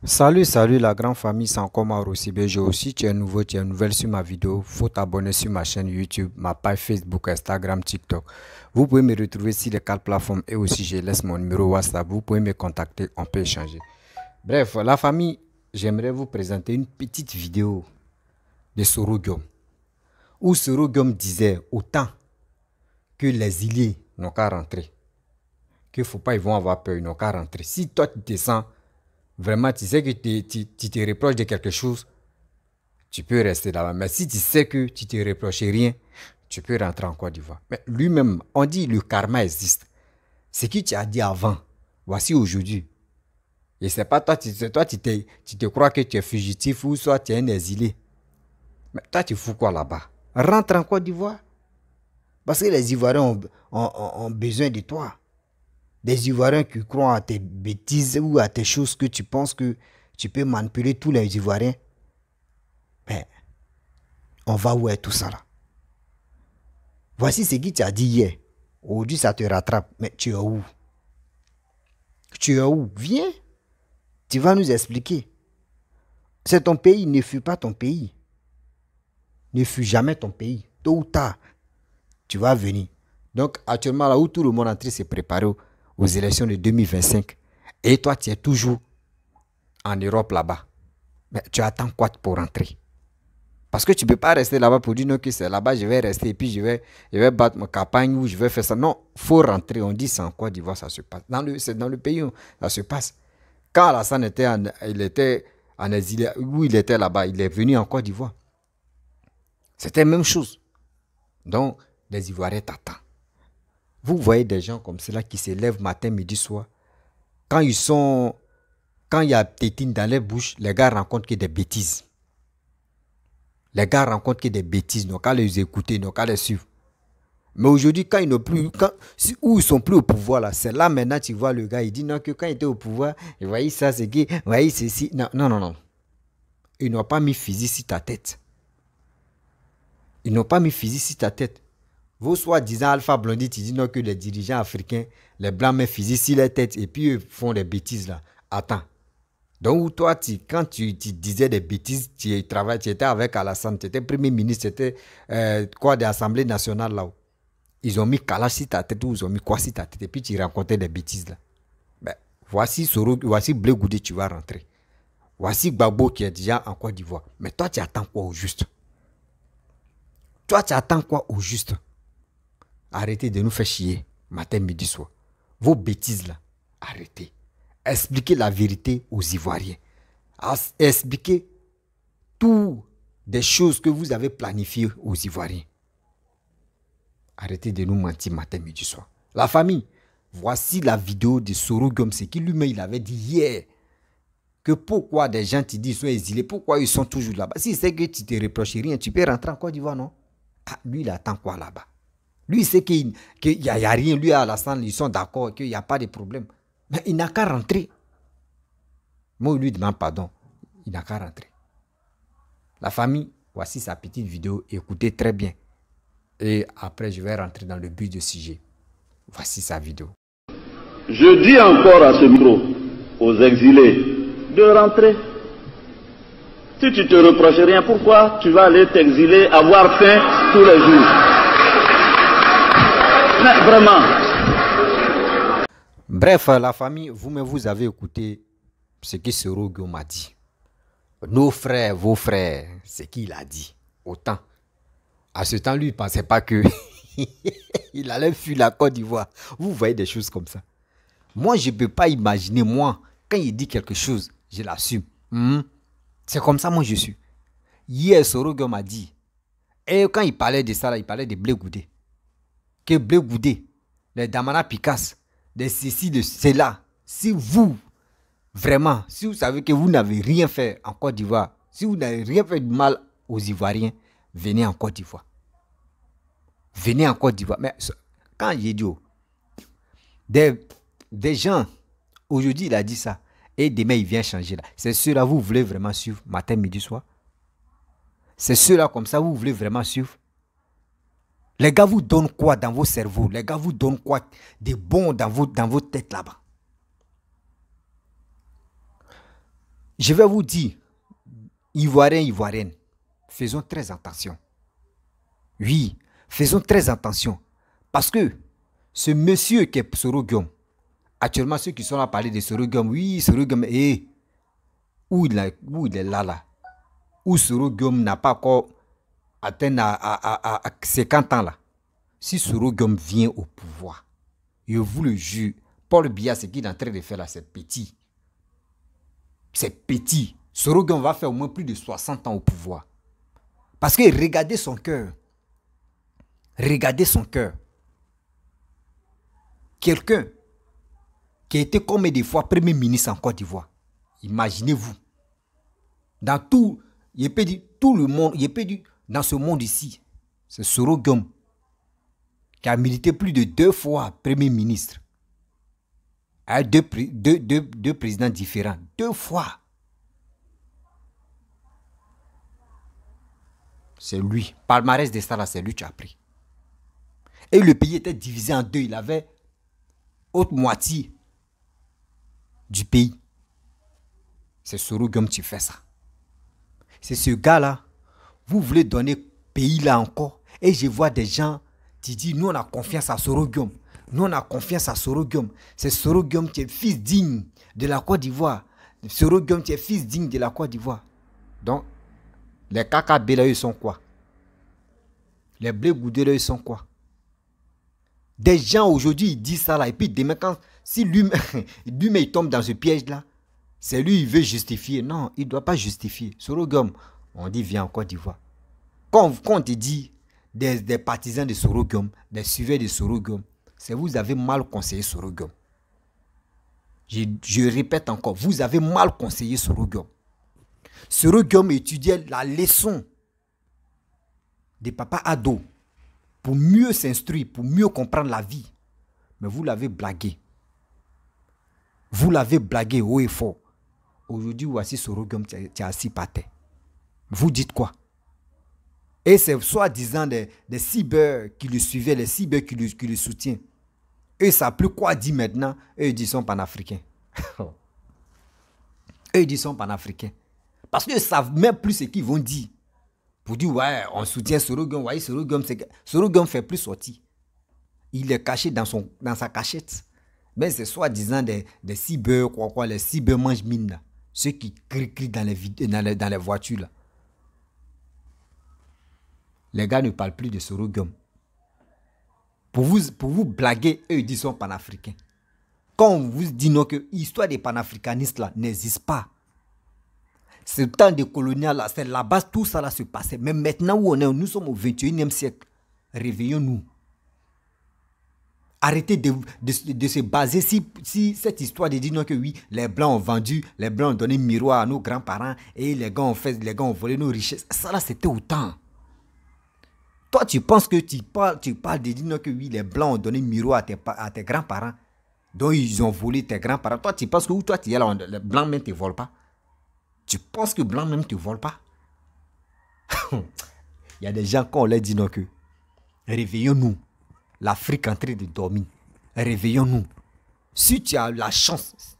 Salut la grande famille, c'est encore moi aussi BG aussi. Tu es nouveau, tu es nouvelle sur ma vidéo. Faut t'abonner sur ma chaîne YouTube, ma page Facebook, Instagram, TikTok. Vous pouvez me retrouver sur les quatre plateformes et aussi je laisse mon numéro WhatsApp. Vous pouvez me contacter, on peut échanger. Bref, la famille, j'aimerais vous présenter une petite vidéo de Sorogium où Sorogium disait autant que les îliers n'ont qu'à rentrer, qu'il ne faut pas, ils vont avoir peur, ils n'ont qu'à rentrer. Si toi tu te sens vraiment, tu sais que tu te reproches de quelque chose, tu peux rester là-bas. Mais si tu sais que tu te reproches rien, tu peux rentrer en Côte d'Ivoire. Mais lui-même, on dit le karma existe. Ce que tu as dit avant, voici aujourd'hui. Et c'est pas toi, tu te crois que tu es fugitif ou soit tu es un exilé. Mais toi, tu fous quoi là-bas? Rentre en Côte d'Ivoire. Parce que les Ivoiriens ont besoin de toi. Des Ivoiriens qui croient à tes bêtises ou à tes choses que tu penses que tu peux manipuler tous les Ivoiriens. Mais on va où est tout ça là? Voici ce que tu as dit hier. Aujourd'hui, ça te rattrape. Mais tu es où? Tu es où? Viens. Tu vas nous expliquer. C'est ton pays. Ne fuis pas ton pays. Ne fuis jamais ton pays. Tôt ou tard, tu vas venir. Donc, actuellement, là où tout le monde est en train de se préparer aux élections de 2025, et toi, tu es toujours en Europe là-bas. Mais tu attends quoi pour rentrer? Parce que tu ne peux pas rester là-bas pour dire non, que c'est là-bas, je vais rester et puis je vais battre ma campagne ou je vais faire ça. Non, il faut rentrer. On dit c'est en Côte d'Ivoire, ça se passe. C'est dans le pays où ça se passe. Quand Alassane il était en exil, où il était là-bas, il est venu en Côte d'Ivoire. C'était la même chose. Donc, les Ivoiriens t'attendent. Vous voyez des gens comme cela qui se lèvent matin, midi, soir. Quand il y a tétine dans les bouches, les gars rencontrent que des bêtises. Les gars rencontrent que des bêtises, ils n'ont qu'à les écouter, ils n'ont qu'à les suivre. Mais aujourd'hui, quand ils n'ont plus, où ils sont plus au pouvoir, là, c'est là maintenant tu vois le gars, il dit non, que quand il était au pouvoir, il voyait ça, c'est qui, il voyait ceci. Non, non, non, non. Ils n'ont pas mis fusil sur ta tête. Ils n'ont pas mis fusil sur ta tête. Vos soi-disant Alpha Blondy, tu dis non, que les dirigeants africains, les blancs mettent fusil sur les têtes et puis eux font des bêtises là. Attends. Donc, toi, quand tu disais des bêtises, tu étais avec Alassane, tu étais premier ministre, tu étais quoi, de l'Assemblée nationale là-haut. Ils ont mis Kalash sur ta tête ou ils ont mis quoi sur ta tête et puis tu racontais des bêtises là. Ben, voici Blé Goudé, tu vas rentrer. Voici Gbagbo qui est déjà en Côte d'Ivoire. Mais toi, tu attends quoi au juste? Toi, tu attends quoi au juste? Arrêtez de nous faire chier, matin, midi, soir. Vos bêtises là, arrêtez. Expliquez la vérité aux Ivoiriens. Expliquez toutes des choses que vous avez planifiées aux Ivoiriens. Arrêtez de nous mentir matin, midi, soir. La famille, voici la vidéo de Sorogium, c'est qui lui-même il avait dit hier que pourquoi des gens te disent qu'ils sont exilés, pourquoi ils sont toujours là-bas. Si c'est que tu te reproches rien, tu peux rentrer en Côte d'Ivoire, non? Ah, lui, il attend quoi là-bas? Lui, il sait qu'il n'y a rien. Lui, à Alassane, ils sont d'accord, qu'il n'y a pas de problème. Mais il n'a qu'à rentrer. Moi, il lui demande pardon. Il n'a qu'à rentrer. La famille, voici sa petite vidéo. Écoutez très bien. Et après, je vais rentrer dans le but du sujet. Voici sa vidéo. Je dis encore à ce micro, aux exilés, de rentrer. Si tu te reproches rien, pourquoi tu vas aller t'exiler, avoir faim tous les jours? Mais vraiment. Bref, la famille, vous avez écouté ce que Sorogium m'a dit. Nos frères, vos frères, ce qu'il a dit. Autant. À ce temps, lui, il ne pensait pas que il allait fuir la Côte d'Ivoire. Vous voyez des choses comme ça. Moi, je ne peux pas imaginer, moi, quand il dit quelque chose, je l'assume. C'est comme ça, moi, je suis. Hier, Sorogium m'a dit, et quand il parlait de ça, là, il parlait de Blé Goudé. Que Blé Goudé, les Damana Picasse, de ceci, de cela. Si vous, vraiment, si vous savez que vous n'avez rien fait en Côte d'Ivoire, si vous n'avez rien fait de mal aux Ivoiriens, venez en Côte d'Ivoire. Venez en Côte d'Ivoire. Mais quand j'ai dit, des gens, aujourd'hui il a dit ça, et demain il vient changer là. C'est ceux-là, vous voulez vraiment suivre matin, midi, soir? C'est ceux-là comme ça, vous voulez vraiment suivre? Les gars vous donnent quoi dans vos cerveaux? Les gars vous donnent quoi de bon dans vos têtes là-bas? Je vais vous dire, Ivoiriens, Ivoiriennes, faisons très attention. Oui, faisons très attention. Parce que ce monsieur qui est Soro Guillaume, actuellement ceux qui sont là à parler de Soro Guillaume, oui, Soro Guillaume, où il est là. Où Soro Guillaume n'a pas encore atteint à 50 ans là. Si Soro Guillaume vient au pouvoir, je vous le jure, Paul Biya, ce qu'il est en train de faire là, c'est petit. C'est petit. Soro Guillaume va faire au moins plus de 60 ans au pouvoir. Parce que regardez son cœur. Regardez son cœur. Quelqu'un qui a été combien de fois Premier ministre en Côte d'Ivoire. Imaginez-vous. Dans tout, il peut dire tout le monde, il peut dire dans ce monde ici, c'est Soro Guillaume qui a milité plus de 2 fois Premier ministre. Avec deux présidents différents. 2 fois. C'est lui. Palmarès de ça là, c'est lui qui a pris. Et le pays était divisé en 2. Il avait l'autre moitié du pays. C'est Soro Guillaume qui fait ça. C'est ce gars-là. Vous voulez donner pays là encore. Et je vois des gens qui disent, nous on a confiance à Soro Guillaume. Nous on a confiance à Soro Guillaume. C'est Soro Guillaume qui est fils digne de la Côte d'Ivoire. Soro Guillaume qui est fils digne de la Côte d'Ivoire. Donc, les KKB là, ils sont quoi? Les blés goudés là, ils sont quoi? Des gens aujourd'hui, ils disent ça là. Et puis demain, si lui-même il tombe dans ce piège-là, c'est lui, il veut justifier. Non, il ne doit pas justifier. Soro Guillaume, on dit viens en Côte d'Ivoire. Quand on te dit des partisans de Soro Guillaume, des suiveurs de Soro Guillaume, c'est vous avez mal conseillé Soro Guillaume. Je répète encore, vous avez mal conseillé Soro Guillaume. Soro Guillaume étudiait la leçon de Papa Ado pour mieux s'instruire, pour mieux comprendre la vie. Mais vous l'avez blagué. Vous l'avez blagué haut et fort. Aujourd'hui, voici Soro Guillaume qui est assis par terre. Vous dites quoi? Et c'est soi-disant des cyber qui le suivaient, les cyber qui le soutiennent. Eux, ça plus quoi dire maintenant? Eux, ils disent sont panafricains. Eux, ils disent sont panafricains. Parce qu'ils ne savent même plus ce qu'ils vont dire. Pour dire, ouais, on soutient Soro Guillaume. Ouais, Soro Guillaume ne fait plus sortir. Il est caché dans sa cachette. Mais c'est soi-disant des cyber, les cyber mangent mine là. Ceux qui crient dans les voitures là. Les gars ne parlent plus de Soro Guillaume. Pour vous blaguer, eux ils disent sont panafricains. Quand on vous dit non que l'histoire des panafricanistes là n'existe pas. Ce temps de colonial là, c'est là-bas tout ça là se passait. Mais maintenant où on est, nous sommes au 21e siècle. Réveillons-nous. Arrêtez de se baser si cette histoire de dire non que oui, les blancs ont vendu, les blancs ont donné miroir à nos grands-parents et les gars ont volé nos richesses. Ça là c'était autant. Toi tu penses que tu parles de dire non que oui, les blancs ont donné miroir à tes grands-parents. Donc ils ont volé tes grands-parents. Toi tu penses que où toi tu es là, les blancs même ne te volent pas. Tu penses que blancs même ne te volent pas. Il y a des gens quand on leur dit non que réveillons-nous. L'Afrique est en train de dormir. Réveillons-nous. Si tu as la chance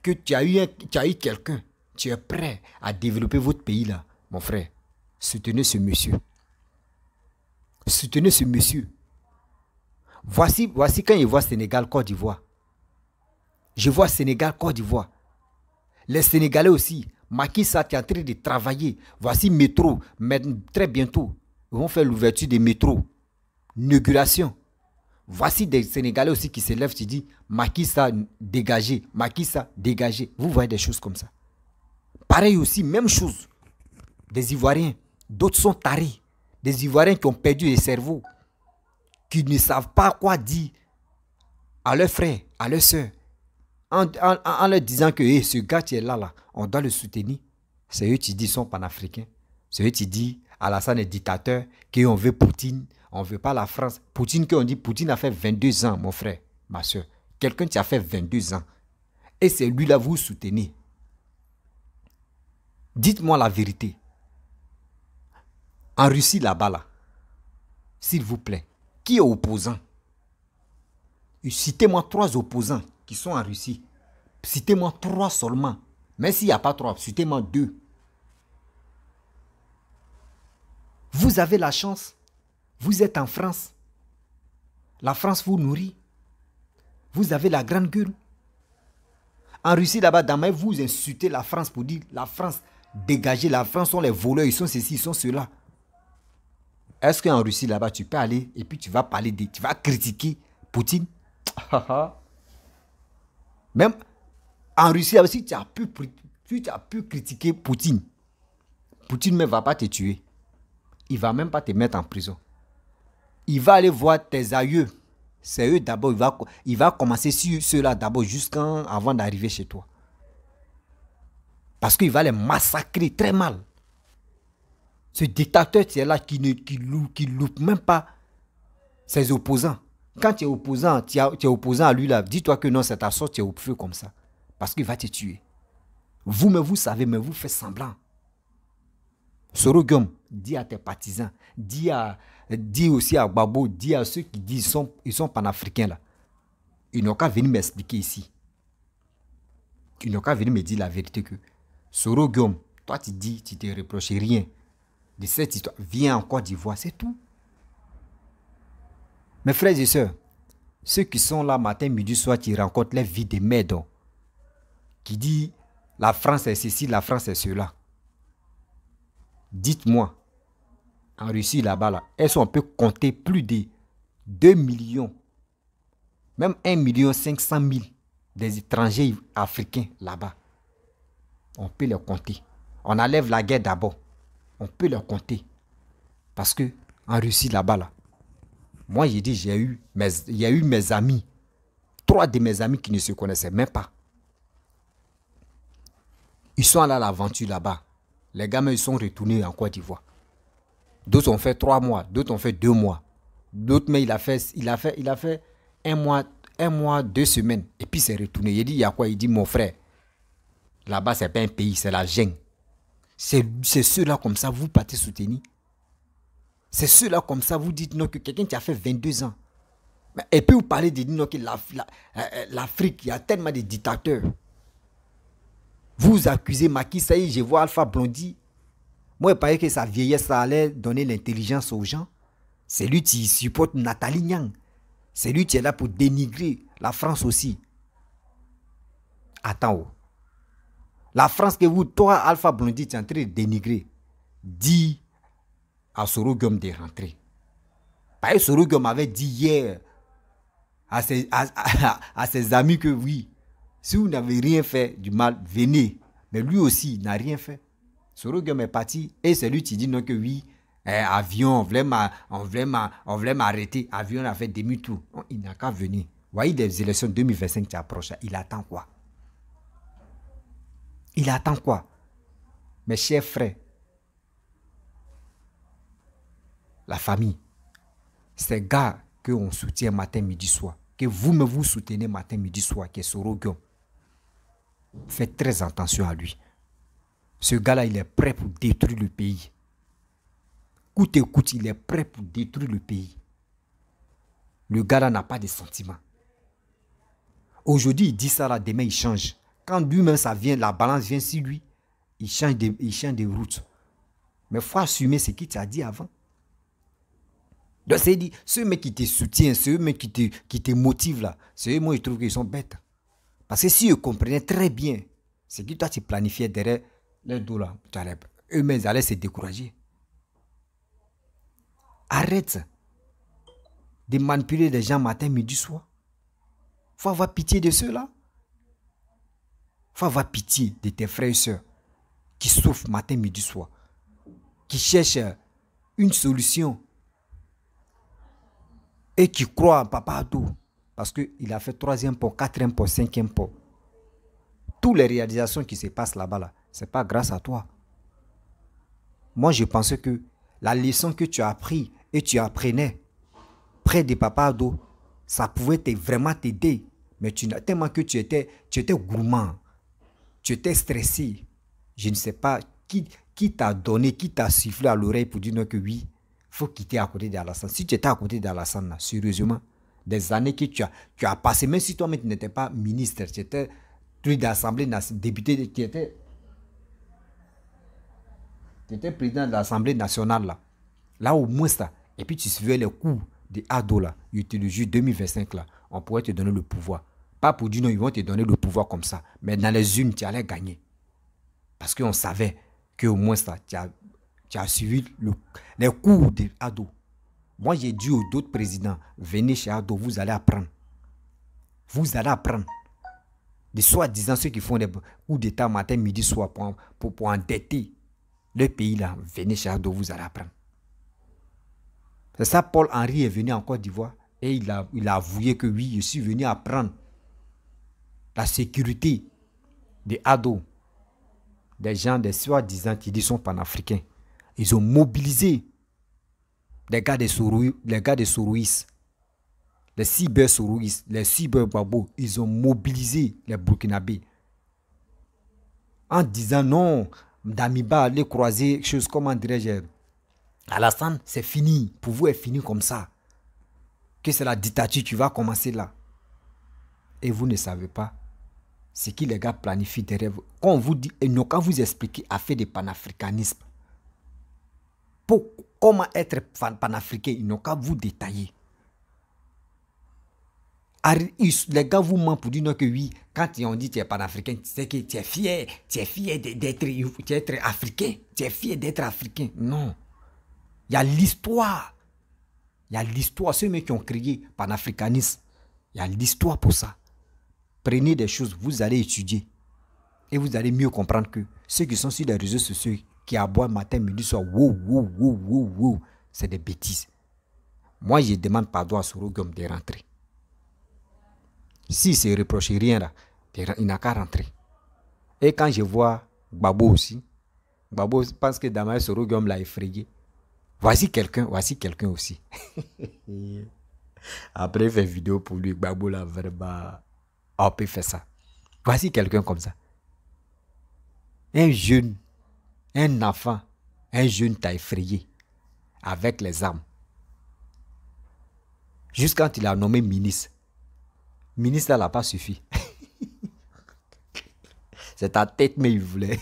que tu as eu quelqu'un, tu es prêt à développer votre pays là, mon frère, soutenez ce monsieur. Soutenez ce monsieur. Voici quand je vois Sénégal, Côte d'Ivoire. Je vois Sénégal, Côte d'Ivoire. Les Sénégalais aussi. Macky Sall est en train de travailler. Voici métro. Mais très bientôt, ils vont faire l'ouverture des métros. Inauguration. Voici des Sénégalais aussi qui se lèvent, qui disent Macky Sall dégagé, Macky Sall dégagé. Vous voyez des choses comme ça. Pareil aussi, même chose. Des Ivoiriens, d'autres sont tarés. Des Ivoiriens qui ont perdu les cerveaux, qui ne savent pas quoi dire à leurs frères, à leurs soeurs, en leur disant que hey, ce gars qui est là, on doit le soutenir. C'est eux qui disent sont panafricains. C'est eux qui disent Alassane est dictateur, qu'on veut Poutine. On ne veut pas la France. Poutine, qu'on dit, Poutine a fait 22 ans, mon frère, ma soeur. Quelqu'un qui a fait 22 ans. Et c'est lui-là, vous soutenez. Dites-moi la vérité. En Russie, là-bas, là, s'il vous plaît, qui est opposant? Citez-moi 3 opposants qui sont en Russie. Citez-moi 3 seulement. Mais s'il n'y a pas 3, citez-moi 2. Vous avez la chance. Vous êtes en France. La France vous nourrit. Vous avez la grande gueule. En Russie, là-bas, demain, vous insultez la France pour dire la France, dégagez, la France sont les voleurs, ils sont ceci, ils sont cela. Est-ce qu'en Russie, là-bas, tu peux aller et puis tu vas parler, tu vas critiquer Poutine? Même en Russie, si tu as pu critiquer Poutine, Poutine ne va pas te tuer. Il ne va même pas te mettre en prison. Il va aller voir tes aïeux. C'est eux d'abord. Il va commencer sur ceux-là d'abord avant d'arriver chez toi. Parce qu'il va les massacrer très mal. Ce dictateur, c'est là qui loupe même pas ses opposants. Quand tu es opposant, tu es opposant à lui là, dis-toi que non, c'est ta sorte, tu es au feu comme ça. Parce qu'il va te tuer. Vous-même, vous savez, mais vous faites semblant. Sorogum, dis à tes partisans, dis aussi à Gbagbo, dis à ceux qui disent ils sont panafricains là. Ils n'ont qu'à venir m'expliquer ici. Ils n'ont qu'à venir me dire la vérité que Sorogum, toi tu dis, tu ne te reproches rien de cette histoire. Viens en Côte d'Ivoire, c'est tout. Mes frères et sœurs, ceux qui sont là matin, midi, soir, qui rencontrent les vies de merde, qui disent la France est ceci, la France est cela. Dites-moi, en Russie là-bas, là, est-ce qu'on peut compter plus de 2 millions, même 1,5 million des étrangers africains là-bas? On peut les compter. On enlève la guerre d'abord. On peut les compter. Parce que en Russie là-bas, là, moi j'ai dit, il y a eu mes amis, 3 de mes amis qui ne se connaissaient même pas. Ils sont allés à l'aventure là-bas. Les gamins, ils sont retournés en Côte d'Ivoire. D'autres ont fait 3 mois, d'autres ont fait 2 mois. D'autres, mais il a fait 1 mois, 2 semaines. Et puis c'est retourné. Il dit, il y a quoi? Il dit, mon frère, là-bas, c'est pas un pays, c'est la jungle. C'est ceux-là comme ça, vous partez soutenir. C'est ceux-là comme ça, vous dites non, que quelqu'un qui a fait 22 ans. Et puis vous parlez de non, que l'Afrique, il y a tellement de dictateurs. Vous accusez Macky Sall, je vois Alpha Blondy. Moi, il paraît que sa vieillesse, ça allait donner l'intelligence aux gens. C'est lui qui supporte Nathalie Nyang. C'est lui qui est là pour dénigrer la France aussi. Attends. La France que vous, toi, Alpha Blondy, tu es en train de dénigrer. Dis à Sorogum de rentrer. Parce que Sorogum avait dit hier à ses amis que oui, si vous n'avez rien fait du mal, venez. Mais lui aussi, il n'a rien fait. Sorogum est parti et c'est lui qui dit non que oui, avion, on voulait m'arrêter. Avion a fait demi-tour. Il n'a qu'à venir. Vous voyez les élections 2025 qui approchent. Il attend quoi? Il attend quoi? Mes chers frères, la famille, ces gars qu'on soutient matin, midi, soir, que vous-même vous soutenez matin, midi, soir, qui est Sorogum, faites très attention à lui. Ce gars-là, il est prêt pour détruire le pays. Coûte et coûte, il est prêt pour détruire le pays. Le gars-là n'a pas de sentiments. Aujourd'hui, il dit ça, là, demain, il change. Quand lui-même, ça vient, la balance vient sur lui, il change de route. Mais il faut assumer ce qu'il t'a dit avant. Donc, c'est dit, ceux mecs qui te soutiennent, ceux mecs qui te motivent là, ceux moi, je trouve qu'ils sont bêtes. Parce que si ils comprenaient très bien ce que toi, tu planifiais derrière leur dos là, eux-mêmes, ils allaient se décourager. Arrête de manipuler les gens matin, midi, soir. Il faut avoir pitié de ceux-là. Il faut avoir pitié de tes frères et sœurs qui souffrent matin, midi, soir. Qui cherchent une solution. Et qui croient en Papa Ado. Parce qu'il a fait 3e pont, 4e pont, 5e pont. Toutes les réalisations qui se passent là-bas, là, ce n'est pas grâce à toi. Moi, je pensais que la leçon que tu as appris et tu apprenais près de Papa Ado, ça pouvait vraiment t'aider. Mais tellement que tu étais gourmand, tu étais stressé. Je ne sais pas qui t'a donné, qui t'a sifflé à l'oreille pour dire non que oui, il faut quitter à côté d'Alassane. Si tu étais à côté d'Alassane, sérieusement, des années que tu as passé, même si toi-même tu n'étais pas ministre, tu étais truc d'Assemblée nationale, député, tu étais président de l'Assemblée nationale là. Là au moins ça. Et puis tu suivais les coups des ados là. Il te le juge 2025 là. On pourrait te donner le pouvoir. Pas pour dire non, ils vont te donner le pouvoir comme ça. Mais dans les unes, tu allais gagner. Parce qu'on savait qu'au moins ça, tu as suivi les coups des ados. Moi, j'ai dit aux d'autres présidents, venez chez Ado, vous allez apprendre. Vous allez apprendre. Des soi-disant ceux qui font des coups d'état matin, midi, soir pour endetter le pays là. Venez chez Ado, vous allez apprendre. C'est ça, Paul Henry est venu en Côte d'Ivoire et il a avoué que oui, je suis venu apprendre la sécurité des ados, des gens, des soi-disant qui disent sont panafricains. Ils ont mobilisé les gars des Sourouis, les cyber-Sourouis, les cyber-Babo. Ils ont mobilisé les Burkinabés en disant non, Damiba allait croiser choses comme dirais-je. Alassane, c'est fini. Pour vous, est fini comme ça. Que c'est la dictature qui va commencer là. Et vous ne savez pas ce que les gars planifient derrière vous. Quand on vous dit, et non, quand vous expliquez à faire du panafricanisme, pour comment être panafricain, ils n'ont qu'à vous détailler. Les gars vous mentent pour dire non que oui, quand on dit que tu es panafricain, c'est que tu es fier d'être africain. Tu es fier d'être africain. Non. Il y a l'histoire. Il y a l'histoire. Ceux qui ont créé panafricanisme, il y a l'histoire pour ça. Prenez des choses, vous allez étudier. Et vous allez mieux comprendre que ceux qui sont sur les réseaux sociaux, qui aboient matin, midi, soir, c'est des bêtises. Moi, je demande pardon à Sorogum de rentrer. S'il ne se reproche rien là, il n'a qu'à rentrer. Et quand je vois Gbagbo aussi, Gbagbo pense que Damaye Sorogum l'a effrayé. Voici quelqu'un aussi. Après, il fait vidéo pour lui, Gbagbo là, vraiment, on peut faire ça. Voici quelqu'un comme ça. Un jeune, un enfant, un jeune t'a effrayé avec les armes. Jusqu'à quand il a nommé ministre. Ministre, ça n'a pas suffi. C'est ta tête, mais il voulait.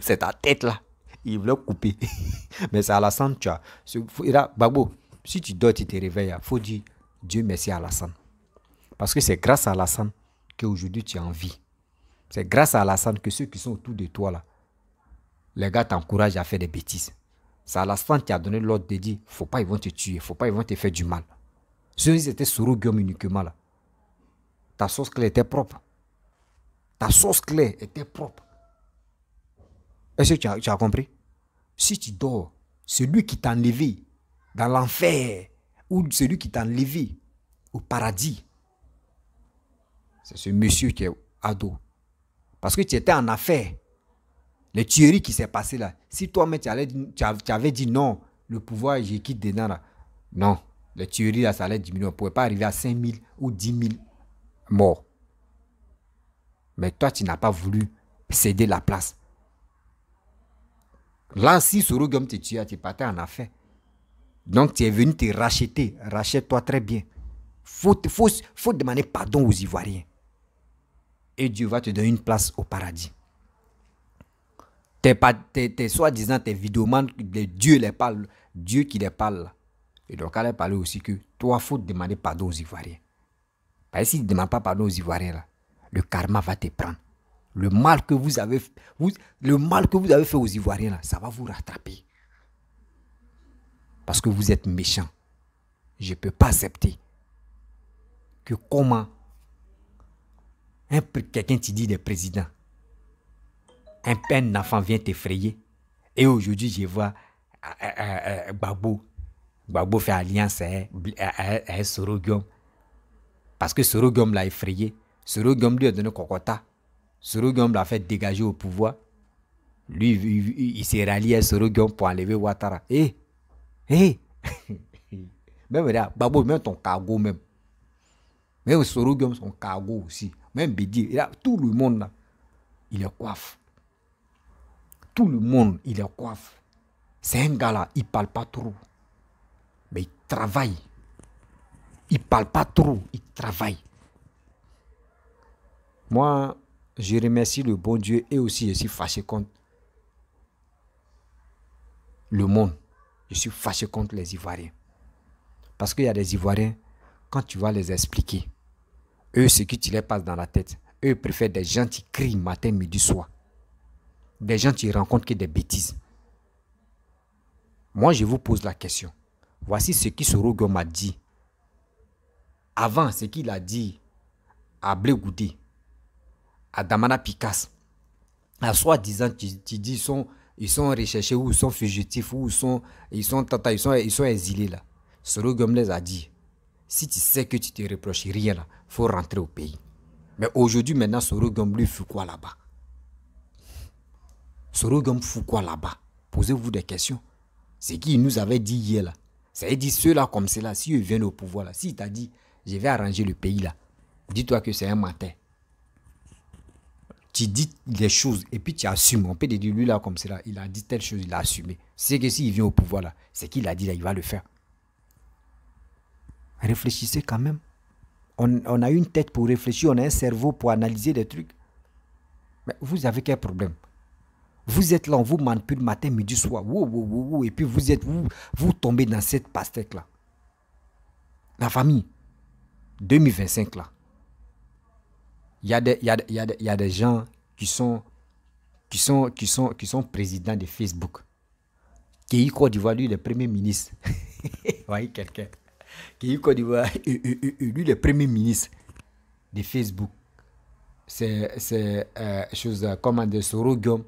C'est ta tête là. Il voulait couper. Mais c'est Alassane, tu as. Gbagbo, si tu dors, tu te réveilles, il faut dire Dieu merci à Alassane. Parce que c'est grâce à Alassane qu'aujourd'hui tu es en vie. C'est grâce à Alassane que ceux qui sont autour de toi là, les gars t'encouragent à faire des bêtises. C'est Alassane qui a donné l'ordre de dire, faut pas, ils vont te tuer, faut pas, ils vont te faire du mal. Ceux qui étaient Sorogum uniquement là. Ta sauce claire était propre. Ta sauce claire était propre. Est-ce que tu as compris? Si tu dors, celui qui t'a enlevé dans l'enfer ou celui qui t'a enlevé au paradis, c'est ce monsieur qui est ado. Parce que tu étais en affaire. Les tueries qui s'est passées là. Si toi-même tu avais dit non, le pouvoir, je quitte dedans là. Non, les tueries là, ça allait diminuer. On ne pouvait pas arriver à 5 000 ou 10 000 morts. Mais toi, tu n'as pas voulu céder la place. Là, si Sorogum te tuait, tu partais en affaire. Donc, tu es venu te racheter. Rachète-toi très bien. Faut demander pardon aux Ivoiriens. Et Dieu va te donner une place au paradis. T'es soi-disant, tes vidéomans, Dieu les parle, Dieu qui les parle là. Et donc, elle a parlé aussi que toi, il faut demander pardon aux Ivoiriens. Parce que si tu ne demandes pas pardon aux Ivoiriens là, le karma va te prendre. Le mal que vous avez fait aux Ivoiriens là, ça va vous rattraper. Parce que vous êtes méchants. Je ne peux pas accepter que comment quelqu'un te dit des présidents, un enfant vient t'effrayer. Et aujourd'hui, je vois Gbagbo fait alliance à Sorogum. Parce que Sorogum l'a effrayé. Sorogum lui a donné Kokota. Sorogum l'a fait dégager au pouvoir. Lui, il s'est rallié à Sorogum pour enlever Ouattara. Même là, Gbagbo, même ton cargo même. Même Sorogum, son cargo aussi. Même Bédi, tout le monde là, il est coiffe. Tout le monde, il est coiffe. C'est un gars là, il ne parle pas trop. Mais il travaille. Il ne parle pas trop, il travaille. Moi, je remercie le bon Dieu et aussi je suis fâché contre le monde. Je suis fâché contre les Ivoiriens. Parce qu'il y a des Ivoiriens, quand tu vas les expliquer, eux, ce qui te les passe dans la tête, eux préfèrent des gens qui crient matin, midi, soir. Des gens qui rencontrent que des bêtises. Moi, je vous pose la question. Voici ce que Soro Guom m'a dit. Avant, ce qu'il a dit à Blé Goudé, à Damana Picasse, à soi-disant, tu dis, ils sont recherchés, ou ils sont fugitifs, ou ils sont exilés là. Soro Guom les a dit, si tu sais que tu te reproches rien là, il faut rentrer au pays. Mais aujourd'hui, maintenant, Soro Guom lui fout quoi là-bas? Soro Guom fout quoi là-bas? Posez-vous des questions. Ce qu'il nous avait dit hier là, ça veut dire ceux-là comme ceux-là, si ils viennent au pouvoir là, s'il t'a dit, je vais arranger le pays là, dis-toi que c'est un menteur. Tu dis les choses et puis tu assumes. On peut te dire lui là comme cela, il a dit telle chose, il a assumé. C'est que s'il vient au pouvoir là, c'est qu'il a dit là, il va le faire. Réfléchissez quand même. On a une tête pour réfléchir, on a un cerveau pour analyser des trucs. Mais vous avez quel problème? Vous êtes là, on vous manipule matin, midi, soir. Et puis vous tombez dans cette pastèque là. La famille, 2025 là. Il y a des gens qui sont présidents de Facebook. Qui Côte d'Ivoire, lui, le premier ministre. Voyez quelqu'un. Qui Côte d'Ivoire, lui, le premier ministre de Facebook. C'est chose comme de Soro Guom.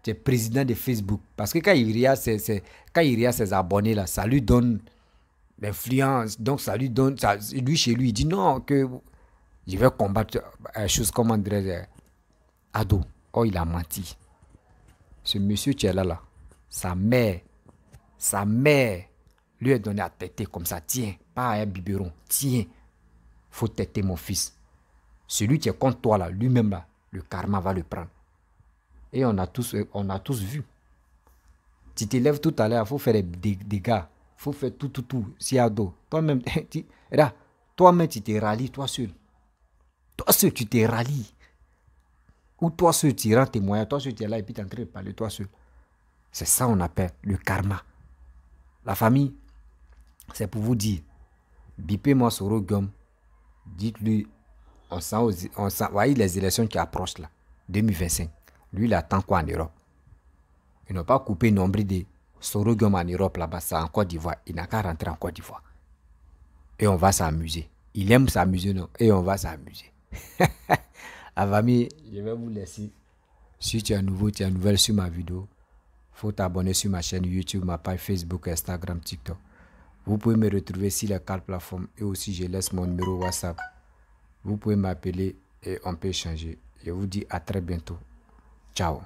C'est président de Facebook. Parce que quand il regarde ses abonnés, là, ça lui donne l'influence. Donc, ça lui donne... lui, chez lui, il dit non, que je vais combattre chose comme André Ado. Oh, il a menti. Ce monsieur qui est là, sa mère, lui a donné à têter comme ça. Tiens, pas un biberon. Tiens, faut têter mon fils. Celui qui est contre toi, là, lui-même, là, le karma va le prendre. Et on a tous vu. Tu te lèves tout à l'heure, il faut faire des dégâts. Il faut faire tout. Si ado. Toi-même, toi-même, tu te rallies, toi seul. Toi seul, tu te rallies. Ou toi seul, tu rends tes moyens. Toi seul, tu es là et puis tu es en train de parler, toi seul. C'est ça qu'on appelle le karma. La famille, c'est pour vous dire, bipez-moi Soro Guom. Dites-lui, voyez les élections qui approchent là, 2025. Lui, il attend quoi en Europe? Ils n'ont pas coupé le nombre de Soro Guom en Europe là-bas, c'est en Côte d'Ivoire. Il n'a qu'à rentrer en Côte d'Ivoire. Et on va s'amuser. Il aime s'amuser, non? Et on va s'amuser. La famille, je vais vous laisser. Si tu es nouveau, tu es nouvelle sur ma vidéo, il faut t'abonner sur ma chaîne YouTube, ma page Facebook, Instagram, TikTok. Vous pouvez me retrouver sur les 4 plateformes et aussi je laisse mon numéro WhatsApp. Vous pouvez m'appeler et on peut échanger. Je vous dis à très bientôt. Ciao.